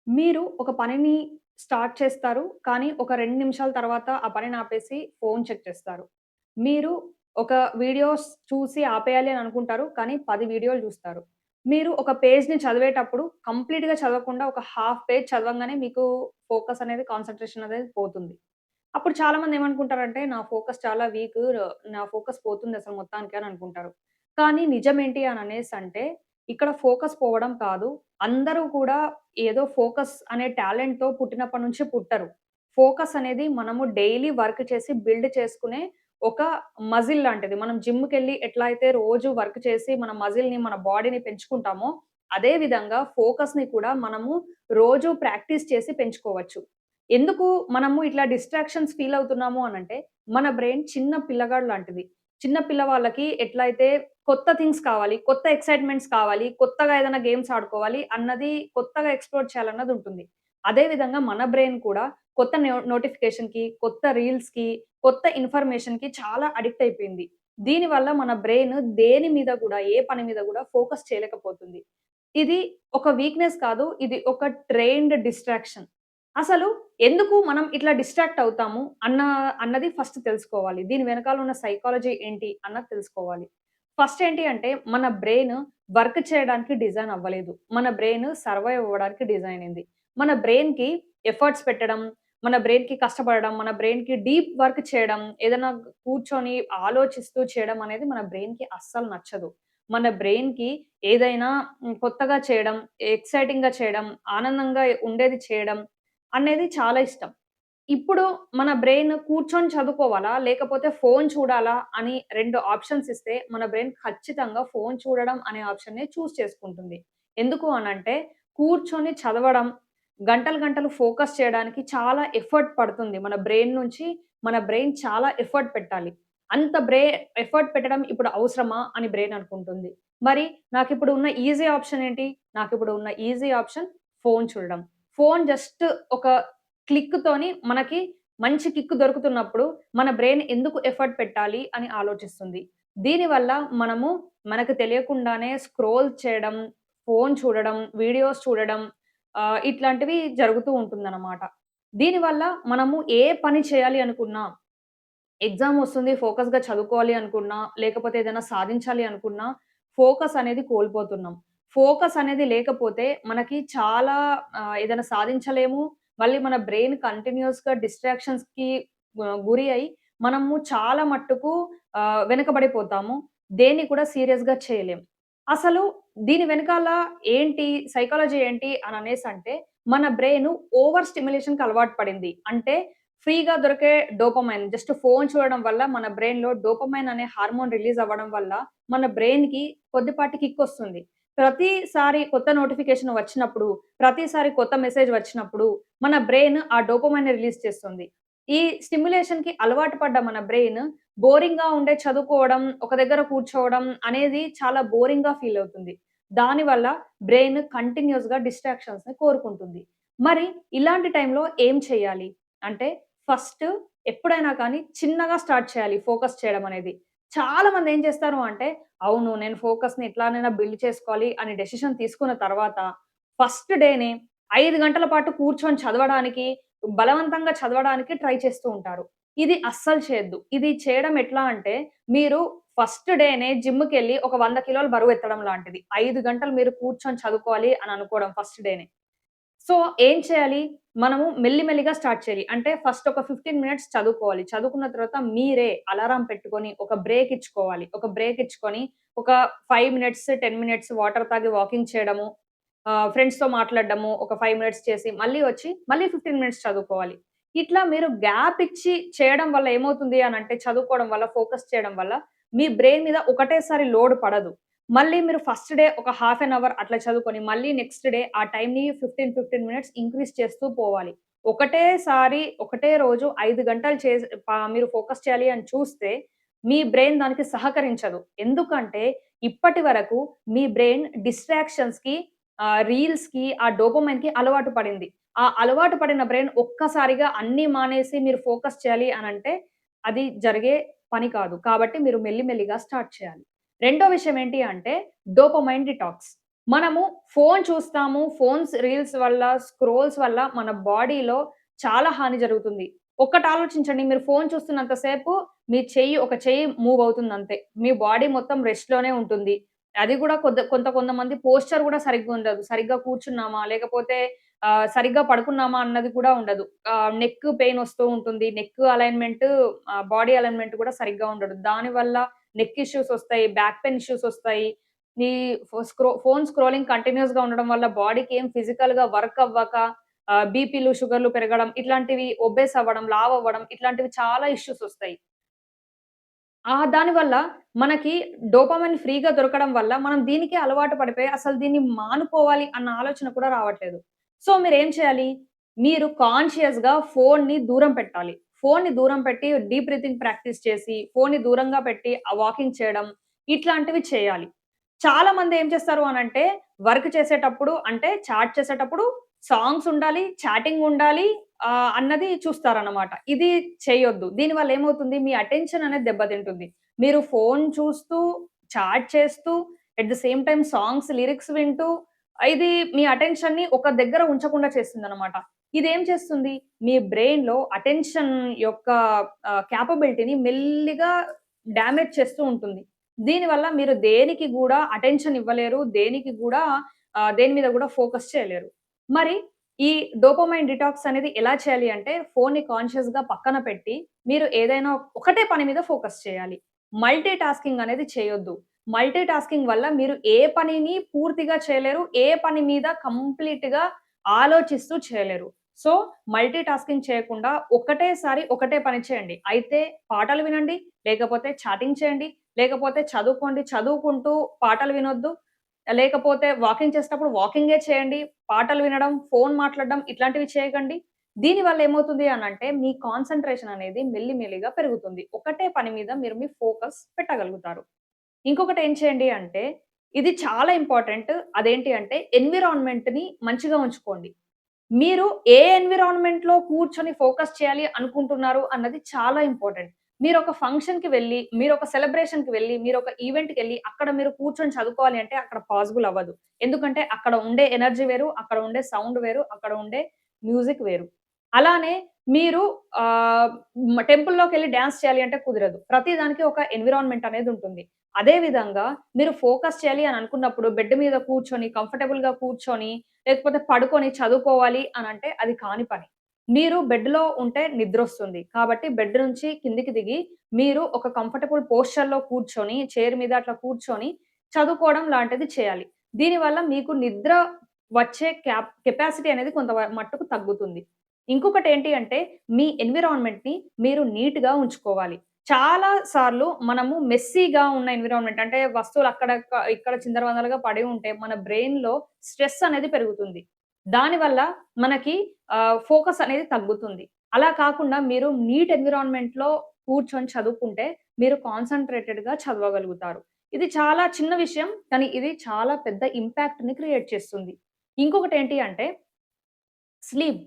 మీరు ఒక పనిని స్టార్ట్ చేస్తారు. కానీ ఒక 2 నిమిషాల తర్వాత ఆ పనిని ఆపేసి ఫోను చెక్ చేస్తారు. మీరు ఒక వీడియోస్ చూసి ఆపేయాలి అని అనుకుంటారు. కానీ 10 వీడియోలు చూస్తారు. మీరు ఒక పేజ్‌ని చదివేటప్పుడు కంప్లీట్‌గా చదవకుండా ఒక హాఫ్ పేజ్ చదవంగానే మీకు ఫోకస్ అనేది, కాన్సంట్రేషన్ అనేది పోతుంది. అప్పుడు చాలామంది ఏమనుకుంటారంటే, నా ఫోకస్ చాలా వీకు. నా ఫోకస్ పోతుందసలు మొత్తానికి అని అనుకుంటారు. కానీ నిజమేంటి అని అనేసంటే, ఇక్కడ ఫోకస్ పోవడం కాదు. అందరూ కూడా ఏదో ఫోకస్ అనే టాలెంట్‌తో పుట్టినప్పటి నుంచి పుట్టరు. ఫోకస్ అనేది మనము డైలీ వర్క్ చేసి బిల్డ్ చేసుకునే ఒక మజిల్ లాంటిది. మనం జిమ్‌కెళ్ళి ఎట్లా అయితే రోజు వర్క్ చేసి మన మజిల్‌ని, మన బాడీని పెంచుకుంటామో, అదే విధంగా ఫోకస్‌ని కూడా మనము రోజు ప్రాక్టీస్ చేసి పెంచుకోవచ్చు. ఎందుకు మనము ఇట్లా డిస్ట్రాక్షన్స్ ఫీల్ అవుతున్నాము అనంటే, మన బ్రెయిన్ చిన్న పిల్లగాడు లాంటిది. చిన్న పిల్లవాళ్ళకి ఎట్లయితే కొత్త థింగ్స్ కావాలి, కొత్త ఎక్సైట్‌మెంట్స్ కావాలి, కొత్తగా ఏదైనా గేమ్స్ ఆడుకోవాలి అన్నది కొత్తగా ఎక్స్‌ప్లోర్ చేయాలన్నది ఉంటుంది. అదే విధంగా మన బ్రెయిన్ కూడా కొత్త నోటిఫికేషన్‌కి, కొత్త రీల్స్‌కి, కొత్త ఇన్ఫర్మేషన్‌కి చాలా అడిక్ట్ అయిపోయింది. దీనివల్ల మన బ్రెయిన్ దేని మీద గూడా, ఏ పని మీద గూడా ఫోకస్ చేయలేకపోతుంది. ఇది ఒక వీక్‌నెస్ కాదు. ఇది ఒక ట్రైన్డ్ డిస్ట్రాక్షన్. అసలు ఎందుకు మనం ఇట్లా డిస్ట్రాక్ట్ అవుతాము అన్నది ఫస్ట్ తెలుసుకోవాలి. దీని వెనకాల ఉన్న సైకాలజీ ఏంటి అన్నది తెలుసుకోవాలి. ఫస్ట్ ఏంటి అంటే మన బ్రెయిన్ వర్క్ చేయడానికి డిజైన్ అవ్వలేదు. మన బ్రెయిన్ సర్వైవ్ అవ్వడానికి డిజైన్ అయింది. మన బ్రెయిన్‌కి ఎఫర్ట్స్ పెట్టడం, మన బ్రెయిన్‌కి కష్టపడడం, మన బ్రెయిన్‌కి డీప్ వర్క్ చేయడం, ఏదైనా కూర్చొని ఆలోచిస్తూ చేయడం అనేది మన బ్రెయిన్‌కి అస్సలు నచ్చదు. మన బ్రెయిన్‌కి ఏదైనా కొత్తగా చేయడం, ఎక్సైటింగ్‌గా చేయడం, ఆనందంగా ఉండేది చేయడం అనేది చాలా ఇష్టం. ఇప్పుడు మన బ్రెయిన్ కూర్చొని చదువుకోవాలా? లేకపోతే ఫోను చూడాలా? అని 2 ఆప్షన్స్ ఇస్తే మన బ్రెయిన్ ఖచ్చితంగా ఫోను చూడడం అనే ఆప్షన్‌నే చేసుకుంటుంది. ఎందుకు అనంటే కూర్చొని చదవడం, గంటలు గంటలు ఫోకస్ చేయడానికి చాలా ఎఫర్ట్ పడుతుంది. మన బ్రెయిన్ నుంచి మన బ్రెయిన్ చాలా ఎఫర్ట్ పెట్టాలి. అంత ఎఫర్ట్ పెట్టడం ఇప్పుడు అవసరమా? అని బ్రెయిన్ అనుకుంటుంది. మరి నాకిప్పుడు ఉన్న ఈజీ ఆప్షన్ ఏంటి? నాకిప్పుడు ఉన్న ఈజీ ఆప్షన్ ఫోను చూడడం. ఫోను జస్ట్ ఒక క్లిక్‌తోని మనకి మంచి కిక్ దొరుకుతున్నప్పుడు, మన బ్రెయిన్ ఎందుకు ఎఫర్ట్ పెట్టాలి అని ఆలోచిస్తుంది. దీనివల్ల మనము మనకు తెలియకుండానే స్క్రోల్ చేయడం, ఫోను చూడడం, వీడియోస్ చూడడం ఇట్లాంటివి జరుగుతూ ఉంటుందనమాట. దీనివల్ల మనము ఏ పని చేయాలి అనుకున్నా, ఎగ్జామ్ వస్తుంది ఫోకస్‌గా చదువుకోవాలి అనుకున్నా, లేకపోతే ఏదైనా సాధించాలి అనుకున్నా, ఫోకస్ అనేది కోల్పోతున్నాం. ఫోకస్ అనేది లేకపోతే మనకి చాలా ఏదైనా సాధించలేము. మళ్ళీ మన బ్రెయిన్ కంటిన్యూయస్‌గా డిస్ట్రాక్షన్స్‌కి గురి అయి మనము చాలా మట్టుకు వెనకబడిపోతాము. దేన్ని కూడా సీరియస్‌గా చేయలేం. అసలు దీని వెనకాల ఏంటి సైకాలజీ ఏంటి అని అనేసంటే, మన బ్రెయిన్ ఓవర్ స్టిమ్యులేషన్‌కి అలవాటు పడింది. అంటే ఫ్రీగా దొరికే డోపమైన్ జస్ట్ ఫోను చూడడం వల్ల మన బ్రెయిన్‌లో డోపమైన్ అనే హార్మోన్ రిలీజ్ అవ్వడం వల్ల మన బ్రెయిన్‌కి కొద్దిపాటి కిక్కొస్తుంది. ప్రతిసారి కొత్త నోటిఫికేషన్ వచ్చినప్పుడు, ప్రతిసారి కొత్త మెసేజ్ వచ్చినప్పుడు మన బ్రెయిన్ ఆ డోపమైన్‌ని రిలీజ్ చేస్తుంది. ఈ స్టిమ్యులేషన్‌కి అలవాటు పడ్డ మన బ్రెయిన్ బోరింగ్‌గా ఉండే చదువుకోవడం, ఒక దగ్గర కూర్చోవడం అనేది చాలా బోరింగ్‌గా ఫీల్ అవుతుంది. దానివల్ల బ్రెయిన్ కంటిన్యూయస్‌గా డిస్ట్రాక్షన్స్‌ని కోరుకుంటుంది. మరి ఇలాంటి టైంలో ఏం చేయాలి? అంటే ఫస్ట్ ఎప్పుడైనా కానీ చిన్నగా స్టార్ట్ చేయాలి ఫోకస్ చేయడం అనేది. చాలామంది ఏం చేస్తారు అంటే, అవును నేను ఫోకస్‌ని ఎట్లానైనా బిల్డ్ చేసుకోవాలి అని డెసిషన్ తీసుకున్న తర్వాత ఫస్ట్ డేనే 5 గంటల పాటు కూర్చొని చదవడానికి, బలవంతంగా చదవడానికి ట్రై చేస్తూ ఉంటారు. ఇది అస్సలు చేయొద్దు. ఇది చేయడం ఎట్లా అంటే, మీరు ఫస్ట్ డేనే జిమ్‌కెళ్ళి ఒక 100 కిలోలు బరువెత్తడం లాంటిది. 5 గంటలు మీరు కూర్చొని చదువుకోవాలి అని అనుకోవడం ఫస్ట్ డేనే. సో, ఏం చేయాలి? మనము మెల్లిమెల్లిగా స్టార్ట్ చేయాలి. అంటే ఫస్ట్ ఒక 15 మినిట్స్ చదువుకోవాలి. చదువుకున్న తర్వాత మీరే అలారం పెట్టుకొని ఒక బ్రేక్ ఇచ్చుకోవాలి. ఒక బ్రేక్ ఇచ్చుకొని ఒక 5 మినిట్స్, 10 మినిట్స్ వాటర్ తాగి వాకింగ్ చేయడము, ఫ్రెండ్స్‌తో మాట్లాడడము, ఒక 5 మినిట్స్ చేసి మళ్ళీ వచ్చి మళ్ళీ 15 మినిట్స్ చదువుకోవాలి. ఇట్లా మీరు గ్యాప్ ఇచ్చి చేయడం వల్ల ఏమవుతుంది అనంటే చదువుకోవడం వల్ల, ఫోకస్ చేయడం వల్ల మీ బ్రెయిన్ మీద ఒకటేసారి లోడ్ పడదు. మళ్ళీ మీరు ఫస్ట్ డే ఒక హాఫ్ ఎన్ అవర్ అట్లా చదువుకొని, మళ్ళీ నెక్స్ట్ డే ఆ టైమ్‌ని 15 మినిట్స్ ఇంక్రీజ్ చేస్తూ పోవాలి. ఒకటేసారి, ఒకటే రోజు 5 గంటలు మీరు ఫోకస్ చేయాలి అని చూస్తే, మీ బ్రెయిన్ దానికి సహకరించదు. ఎందుకంటే, ఇప్పటి వరకు మీ బ్రెయిన్ డిస్ట్రాక్షన్స్‌కి, రీల్స్‌కి, ఆ డోపమైన్‌కి అలవాటు పడింది. ఆ అలవాటు పడిన బ్రెయిన్ ఒక్కసారిగా అన్నీ మానేసి మీరు ఫోకస్ చేయాలి అనంటే, అది జరిగే పని కాదు. కాబట్టి మీరు మెల్లిమెల్లిగా స్టార్ట్ చేయాలి. రెండో విషయం ఏంటి అంటే డోపమైన్ డిటాక్స్. మనము ఫోను చూస్తాము. రీల్స్ వల్ల, స్క్రోల్స్ వల్ల మన బాడీలో చాలా హాని జరుగుతుంది. ఒక్కటి ఆలోచించండి. మీరు ఫోను చూస్తున్నంత సేపు మీ ఒక చెయ్యి మూవ్ అవుతుందంతే. మీ బాడీ మొత్తం రెస్ట్‌లోనే ఉంటుంది. అది గూడా కొంతమంది పోస్చర్ గూడా సరిగ్గా ఉండదు. సరిగ్గా కూర్చున్నామా, లేకపోతే సరిగ్గా పడుకున్నామా అన్నది కూడా ఉండదు. నెక్ పెయిన్ వస్తూ ఉంటుంది. నెక్ అలైన్‌మెంట్ బాడీ అలైన్‌మెంట్ కూడా సరిగ్గా ఉండదు. దానివల్ల నెక్ ఇష్యూస్ ఒస్తాయి. బ్యాక్ పెయిన్ ఇష్యూస్ ఒస్తాయి. ఈ ఫోను స్క్రోలింగ్ కంటిన్యూయస్‌గా ఉండడం వల్ల బాడీకి ఏం ఫిజికల్‌గా వర్క్ అవ్వక బీపీలు, షుగర్‌లు పెరగడం, ఇట్లాంటివి ఒబేస్ అవ్వడం, లావు అవ్వడం ఇట్లాంటివి చాలా ఇష్యూస్ ఒస్తాయి. దానివల్ల మనకి డోపమైన్ ఫ్రీగా దొరకడం వల్ల మనం దీనికే అలవాటు పడిపోయి అసలు దీన్ని మానుకోవాలి అన్న ఆలోచన కూడా రావట్లేదు. సో, మీరేం చేయాలి? మీరు కాన్షియస్‌గా ఫోన్‌ని దూరం పెట్టాలి. ఫోన్‌ని దూరం పెట్టి డీప్ బ్రీతింగ్ ప్రాక్టీస్ చేసి, ఫోన్‌ని దూరంగా పెట్టి వాకింగ్ చేయడం ఇట్లాంటివి చేయాలి. చాలామంది ఏం చేస్తారు అనంటే వర్క్ చేసేటప్పుడు అంటే చాట్ చేసేటప్పుడు సాంగ్స్ ఉండాలి, చాటింగ్ ఉండాలి అన్నది చూస్తారనమాట. ఇది చేయొద్దు. దీనివల్ల ఏమవుతుంది మీ అటెన్షన్ అనేది దెబ్బతింటుంది. మీరు ఫోను చూస్తూ, చాట్ చేస్తూ, at the same time songs lyrics వింటూ ఇది మీ అటెన్షన్‌ని ఒక దగ్గర ఉంచకుండా చేస్తుందనమాట. ఇదేం చేస్తుంది? మీ బ్రెయిన్‌లో అటెన్షన్ యొక్క కేపబిలిటీని మెల్లిగా డ్యామేజ్ చేస్తూ ఉంటుంది. దీనివల్ల మీరు దేనికి గూడా అటెన్షన్ ఇవ్వలేరు. దేనికి గూడా దేని మీద గూడా ఫోకస్ చేయలేరు. మరి ఈ డోపమైన్ డిటాక్స్ అనేది ఎలా చేయాలి అంటే, ఫోన్‌ని కాన్షియస్‌గా పక్కన పెట్టి, మీరు ఏదైనా ఒకటే పని మీద ఫోకస్ చేయాలి. మల్టీ టాస్కింగ్ అనేది చేయొద్దు. మల్టీ టాస్కింగ్ వల్ల మీరు ఏ పనిని పూర్తిగా చేయలేరు. ఏ పని మీద కంప్లీట్‌గా ఆలోచిస్తూ చేయలేరు. సో, మల్టీ టాస్కింగ్ చేయకుండా ఒకటేసారి ఒకటే పని చేయండి. అయితే పాటలు వినండి, లేకపోతే చాటింగ్ చేయండి, లేకపోతే చదువుకోండి. చదువుకుంటూ పాటలు వినొద్దు. లేకపోతే వాకింగ్ చేసేటప్పుడు వాకింగే చేయండి. పాటలు వినడం, ఫోను మాట్లాడడం ఇట్లాంటివి చేయకండి. దీనివల్ల ఏమవుతుంది అనంటే, మీ కాన్సంట్రేషన్ అనేది మెల్లి మెల్లిగా పెరుగుతుంది. ఒకటే పని మీద మీరు మీ ఫోకస్ పెట్టగలుగుతారు. ఇంకొకటి ఏం చేయండి అంటే, ఇది చాలా ఇంపార్టెంట్. అదేంటి అంటే, ఎన్విరాన్మెంట్‌ని మంచిగా ఉంచుకోండి. మీరు ఏ ఎన్విరాన్మెంట్‌లో కూర్చొని ఫోకస్ చేయాలి అనుకుంటున్నారు అన్నది చాలా ఇంపార్టెంట్. మీరొక ఫంక్షన్‌కి వెళ్లి, మీరొక సెలబ్రేషన్‌కి వెళ్లి, మీరొక ఈవెంట్‌కెళ్లి అక్కడ మీరు కూర్చొని చదువుకోవాలి అంటే అక్కడ పాసిబుల్ అవ్వదు. ఎందుకంటే అక్కడ ఉండే ఎనర్జీ వేరు, అక్కడ ఉండే సౌండ్ వేరు, అక్కడ ఉండే మ్యూజిక్ వేరు. అలానే మీరు ఆహ్, టెంపుల్‌లోకెళ్లి డాన్స్ చేయాలి అంటే కుదరదు. ప్రతి దానికి ఒక ఎన్విరాన్మెంట్ అనేది ఉంటుంది. అదే విధంగా మీరు ఫోకస్ చేయాలి అని అనుకున్నప్పుడు బెడ్ మీద కూర్చొని, కంఫర్టబుల్‌గా కూర్చొని లేకపోతే పడుకొని చదువుకోవాలి అనంటే అది కాని పని. మీరు బెడ్‌లో ఉంటే నిద్రొస్తుంది. కాబట్టి బెడ్ నుంచి కిందికి దిగి మీరు ఒక కంఫర్టబుల్ పోస్చర్‌లో కూర్చొని, చైర్ మీద అట్లా కూర్చొని చదువుకోవడం లాంటిది చేయాలి. దీనివల్ల మీకు నిద్ర వచ్చే కెపాసిటీ అనేది కొంత మట్టుకు తగ్గుతుంది. ఇంకొకటేంటి అంటే మీ ఎన్విరాన్మెంట్‌ని మీరు నీట్‌గా ఉంచుకోవాలి. చాలా సార్లు మనము మెస్సీగా ఉన్న ఎన్విరాన్మెంట్ అంటే వస్తువులు అక్కడ ఇక్కడ చిందరవందరగా పడి ఉంటే మన బ్రెయిన్‌లో స్ట్రెస్ అనేది పెరుగుతుంది. దానివల్ల మనకి ఫోకస్ అనేది తగ్గుతుంది. అలా కాకుండా మీరు నీట్ ఎన్విరాన్మెంట్‌లో కూర్చొని చదువుకుంటే మీరు కాన్సంట్రేటెడ్‌గా చదవగలుగుతారు. ఇది చాలా చిన్న విషయం. కానీ ఇది చాలా పెద్ద ఇంపాక్ట్‌ని క్రియేట్ చేస్తుంది. ఇంకొకటేంటి అంటే స్లీప్.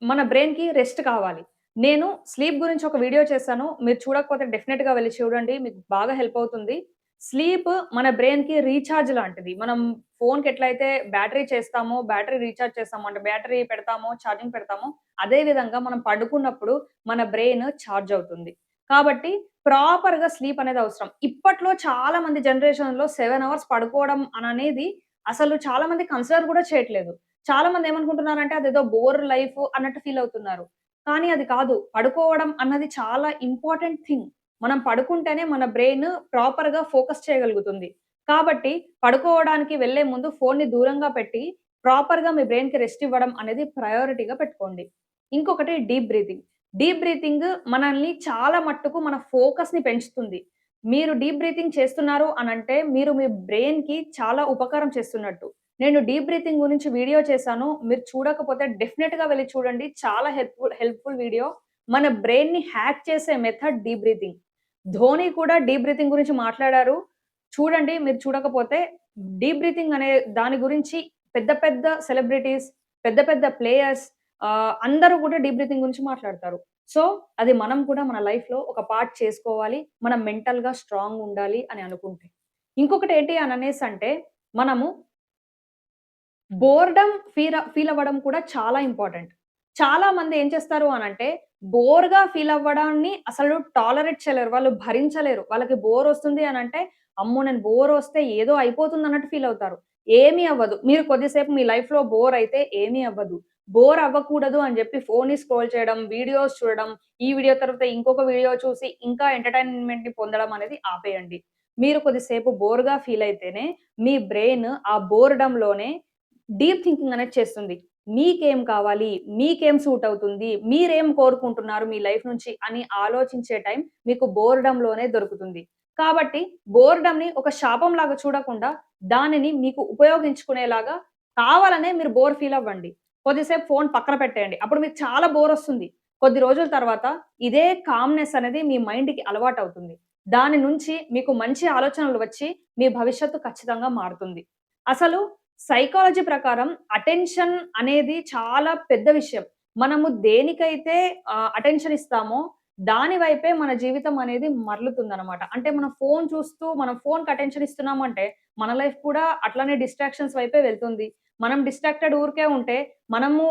మన బ్రెయిన్‌కి రెస్ట్ కావాలి. నేను స్లీప్ గురించి ఒక వీడియో చేశాను. మీరు చూడకపోతే డెఫినిట్‌గా వెళ్లి చూడండి. మీకు బాగా హెల్ప్ అవుతుంది. స్లీప్ మన బ్రెయిన్‌కి రీచార్జ్ లాంటిది. మనం ఫోన్‌కి ఎట్లయితే బ్యాటరీ చేస్తామో, బ్యాటరీ రీచార్జ్ చేస్తామో, అంటే బ్యాటరీ పెడతామో, ఛార్జింగ్ పెడతామో, అదే విధంగా మనం పడుకున్నప్పుడు మన బ్రెయిన్ ఛార్జ్ అవుతుంది. కాబట్టి ప్రాపర్‌గా స్లీప్ అనేది అవసరం. ఇప్పట్లో చాలా మంది జనరేషన్‌లో 7 అవర్స్ పడుకోవడం అననేది అసలు చాలా మంది కన్సిడర్ కూడా చేయట్లేదు. చాలా మంది ఏమనుకుంటున్నారంటే అదేదో బోర్ లైఫ్ అన్నట్టు ఫీల్ అవుతున్నారు. కానీ అది కాదు. పడుకోవడం అన్నది చాలా ఇంపార్టెంట్ థింగ్. మనం పడుకుంటేనే మన బ్రెయిన్ ప్రాపర్‌గా ఫోకస్ చేయగలుగుతుంది. కాబట్టి పడుకోవడానికి వెళ్ళే ముందు ఫోన్‌ని దూరంగా పెట్టి ప్రాపర్‌గా మీ బ్రెయిన్‌కి రెస్ట్ ఇవ్వడం అనేది ప్రయారిటీగా పెట్టుకోండి. ఇంకొకటి డీప్ బ్రీతింగ్. డీప్ బ్రీతింగ్ మనల్ని చాలా మట్టుకు మన ఫోకస్‌ని పెంచుతుంది. మీరు డీప్ బ్రీతింగ్ చేస్తున్నారు అనంటే మీరు మీ బ్రెయిన్‌కి చాలా ఉపకారం చేస్తున్నట్టు. నేను డీప్ బ్రీతింగ్ గురించి వీడియో చేశాను. మీరు చూడకపోతే డెఫినిట్‌గా వెళ్లి చూడండి. చాలా హెల్ప్‌ఫుల్ వీడియో. మన బ్రెయిన్‌ని హ్యాక్ చేసే మెథడ్ డీప్ బ్రీతింగ్. ధోని కూడా డీప్ బ్రీతింగ్ గురించి మాట్లాడారు. చూడండి మీరు చూడకపోతే. డీప్ బ్రీతింగ్ అనే దాని గురించి పెద్ద పెద్ద సెలబ్రిటీస్, పెద్ద పెద్ద ప్లేయర్స్ అందరూ కూడా డీప్ బ్రీతింగ్ గురించి మాట్లాడతారు. సో, అది మనం కూడా మన లైఫ్‌లో ఒక పార్ట్ చేసుకోవాలి. మనం మెంటల్‌గా స్ట్రాంగ్ ఉండాలి అని అనుకుంటే. ఇంకొకటి ఏంటి అని అనేసంటే మనము బోర్‌డమ్ ఫీల్ అవ్వడం కూడా చాలా ఇంపార్టెంట్. చాలా మంది ఏం చేస్తారు అనంటే, బోర్‌గా ఫీల్ అవ్వడాన్ని అసలు టాలరేట్ చేయలేరు. వాళ్ళు భరించలేరు. వాళ్ళకి బోర్ ఒస్తుంది అనంటే, అమ్మో! నేను బోర్ ఒస్తే ఏదో అయిపోతుంది అన్నట్టు ఫీల్ అవుతారు. ఏమీ అవ్వదు. మీరు కొద్దిసేపు మీ లైఫ్‌లో బోర్ అయితే ఏమీ అవ్వదు. బోర్ అవ్వకూడదు అని జెప్పి ఫోన్‌ని స్క్రోల్ చేయడం, వీడియోస్ చూడడం, ఈ వీడియో తర్వాత ఇంకొక వీడియో చూసి ఇంకా ఎంటర్‌టైన్‌మెంట్‌ని పొందడం అనేది ఆపేయండి. మీరు కొద్దిసేపు బోర్‌గా ఫీల్ అయితేనే మీ బ్రెయిన్ ఆ బోర్‌డమ్‌లోనే డీప్ థింకింగ్ అనేది చేస్తుంది. మీకేం కావాలి? మీకేం సూట్ అవుతుంది? మీరేం కోరుకుంటున్నారు మీ లైఫ్ నుంచి అని ఆలోచించే టైం మీకు బోర్‌డమ్‌లోనే దొరుకుతుంది. కాబట్టి బోర్‌డమ్‌ని ఒక శాపంలాగా చూడకుండా దానిని మీకు ఉపయోగించుకునేలాగా కావాలనే మీరు బోర్ ఫీల్ అవ్వండి. కొద్దిసేపు ఫోను పక్కన పెట్టేయండి. అప్పుడు మీకు చాలా బోరొస్తుంది. కొద్ది రోజుల తర్వాత ఇదే కామ్‌నెస్ అనేది మీ మైండ్‌కి అలవాటవుతుంది. దాని నుంచి మీకు మంచి ఆలోచనలు వచ్చి మీ భవిష్యత్తు ఖచ్చితంగా మారుతుంది. అసలు సైకాలజీ ప్రకారం అటెన్షన్ అనేది చాలా పెద్ద విషయం. మనము దేనికైతే అటెన్షన్ ఇస్తామో దాని వైపే మన జీవితం అనేది మరలుతుందనమాట. అంటే మనం ఫోను చూస్తూ మనం ఫోనుకి అటెన్షన్ ఇస్తున్నాము అంటే మన లైఫ్ కూడా అట్లనే డిస్ట్రాక్షన్స్ వైపే వెళ్తుంది. మనం డిస్ట్రాక్టెడ్ ఊరికే ఉంటే మనము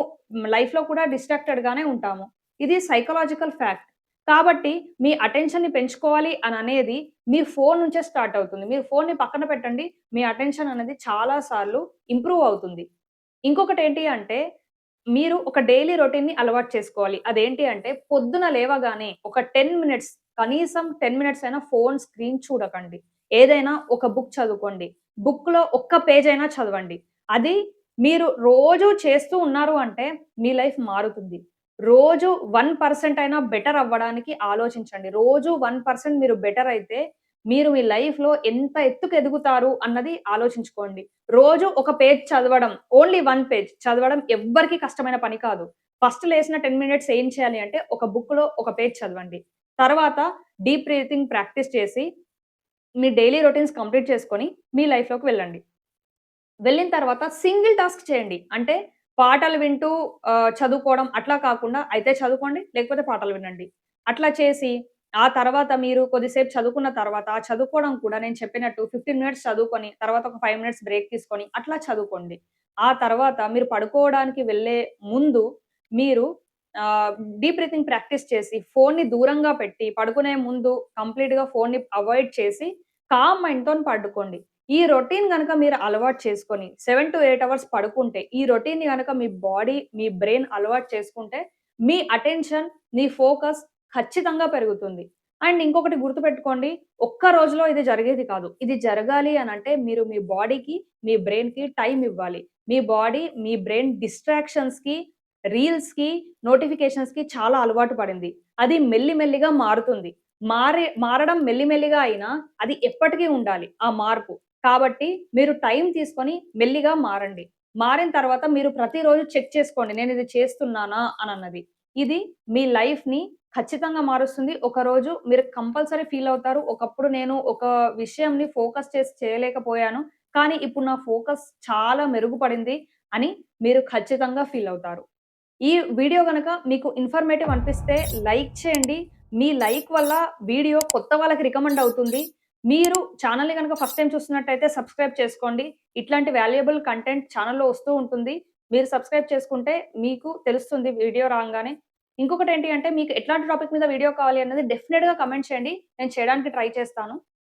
లైఫ్‌లో కూడా డిస్ట్రాక్టెడ్‌గానే ఉంటాము. ఇది సైకలాజికల్ ఫ్యాక్ట్. కాబట్టి మీ అటెన్షన్‌ని పెంచుకోవాలి అననేది మీ ఫోను నుంచే స్టార్ట్ అవుతుంది. మీరు ఫోనుని పక్కన పెట్టండి. మీ అటెన్షన్ అనేది చాలా సార్లు ఇంప్రూవ్ అవుతుంది. ఇంకొకటేంటి అంటే, మీరు ఒక డైలీ రొటీన్‌ని అలవాటు చేసుకోవాలి. అదేంటి అంటే, పొద్దున లేవగానే ఒక 10 మినిట్స్ కనీసం 10 మినిట్స్ అయినా ఫోను స్క్రీన్ చూడకండి. ఏదైనా ఒక బుక్ చదువుకోండి. బుక్‌లో ఒక్క పేజైనా చదవండి. అది మీరు రోజు చేస్తూ ఉన్నారు అంటే, మీ లైఫ్ మారుతుంది. రోజు 1% అయినా బెటర్ అవ్వడానికి ఆలోచించండి. రోజు 1% మీరు బెటర్ అయితే, మీరు మీ లైఫ్‌లో ఎంత ఎత్తుకు ఎదుగుతారు అన్నది ఆలోచించుకోండి. రోజు ఒక పేజ్ చదవడం. ఓన్లీ 1 పేజ్ చదవడం ఎవ్వరికీ కష్టమైన పని కాదు. ఫస్ట్ లేసిన 10 మినిట్స్ ఏం చేయాలి అంటే, ఒక బుక్‌లో ఒక పేజ్ చదవండి. తర్వాత డీప్ బ్రీతింగ్ ప్రాక్టీస్ చేసి, మీ డైలీ రొటీన్స్ కంప్లీట్ చేసుకొని, మీ లైఫ్‌లోకి వెళ్ళండి. వెళ్ళిన తర్వాత సింగిల్ టాస్క్ చేయండి. అంటే పాటలు వింటూ చదువుకోవడం అట్లా కాకుండా అయితే చదువుకోండి, లేకపోతే పాటలు వినండి. అట్లా చేసి ఆ తర్వాత మీరు కొద్దిసేపు చదువుకున్న తర్వాత, ఆ చదువుకోవడం కూడా నేను చెప్పినట్టు 15 మినిట్స్ చదువుకొని, తర్వాత ఒక 5 మినిట్స్ బ్రేక్ తీసుకొని అట్లా చదువుకోండి. ఆ తర్వాత మీరు పడుకోవడానికి వెళ్ళే ముందు మీరు ఆహ్, డీప్ బ్రీతింగ్ ప్రాక్టీస్ చేసి, ఫోన్‌ని దూరంగా పెట్టి, పడుకునే ముందు కంప్లీట్‌గా ఫోన్‌ని అవాయిడ్ చేసి, కామ్ మైండ్‌తోని పడుకోండి. ఈ రొటీన్ గనక మీరు అలవాటు చేసుకొని 7-8 అవర్స్ పడుకుంటే, ఈ రొటీన్‌ని గనక మీ బాడీ, మీ బ్రెయిన్ అలవాటు చేసుకుంటే, మీ అటెన్షన్, మీ ఫోకస్ ఖచ్చితంగా పెరుగుతుంది. అండ్ ఇంకొకటి గుర్తుపెట్టుకోండి, ఒక్క రోజులో ఇది జరిగేది కాదు. ఇది జరగాలి అనంటే మీరు మీ బాడీకి, మీ బ్రెయిన్‌కి టైమ్ ఇవ్వాలి. మీ బాడీ, మీ బ్రెయిన్ డిస్ట్రాక్షన్స్‌కి, రీల్స్‌కి, నోటిఫికేషన్స్‌కి చాలా అలవాటు పడింది. అది మెల్లి మెల్లిగా మారుతుంది. మారడం మెల్లి మెల్లిగా అయినా అది ఎప్పటికీ ఉండాలి ఆ మార్పు. కాబట్టి మీరు టైం తీసుకొని మెల్లిగా మారండి. మారిన తర్వాత మీరు ప్రతిరోజు చెక్ చేసుకోండి. నేనిది చేస్తున్నానా అనన్నది. ఇది మీ లైఫ్‌ని ఖచ్చితంగా మారుస్తుంది. ఒకరోజు మీరు కంపల్సరీ ఫీల్ అవుతారు. ఒకప్పుడు నేను ఒక విషయంని ఫోకస్ చేసి చేయలేకపోయాను. కానీ ఇప్పుడు నా ఫోకస్ చాలా మెరుగుపడింది అని మీరు ఖచ్చితంగా ఫీల్ అవుతారు. ఈ వీడియో గనక మీకు ఇన్ఫర్మేటివ్ అనిపిస్తే లైక్ చేయండి. మీ లైక్ వల్ల వీడియో కొత్త వాళ్ళకి రికమెండ్ అవుతుంది. మీరు ఛానెల్‌ని గనక ఫస్ట్ టైమ్ చూస్తున్నట్టయితే సబ్స్క్రైబ్ చేసుకోండి. ఇట్లాంటి వాల్యుయబుల్ కంటెంట్ ఛానెల్‌లో వస్తూ ఉంటుంది. మీరు సబ్స్క్రైబ్ చేసుకుంటే మీకు తెలుస్తుంది వీడియో రాంగానే. ఇంకొకటేంటి అంటే మీకు ఎట్లాంటి టాపిక్ మీద వీడియో కావాలి అన్నది డెఫినిట్‌గా కామెంట్ చేయండి. నేను చేయడానికి ట్రై చేస్తాను.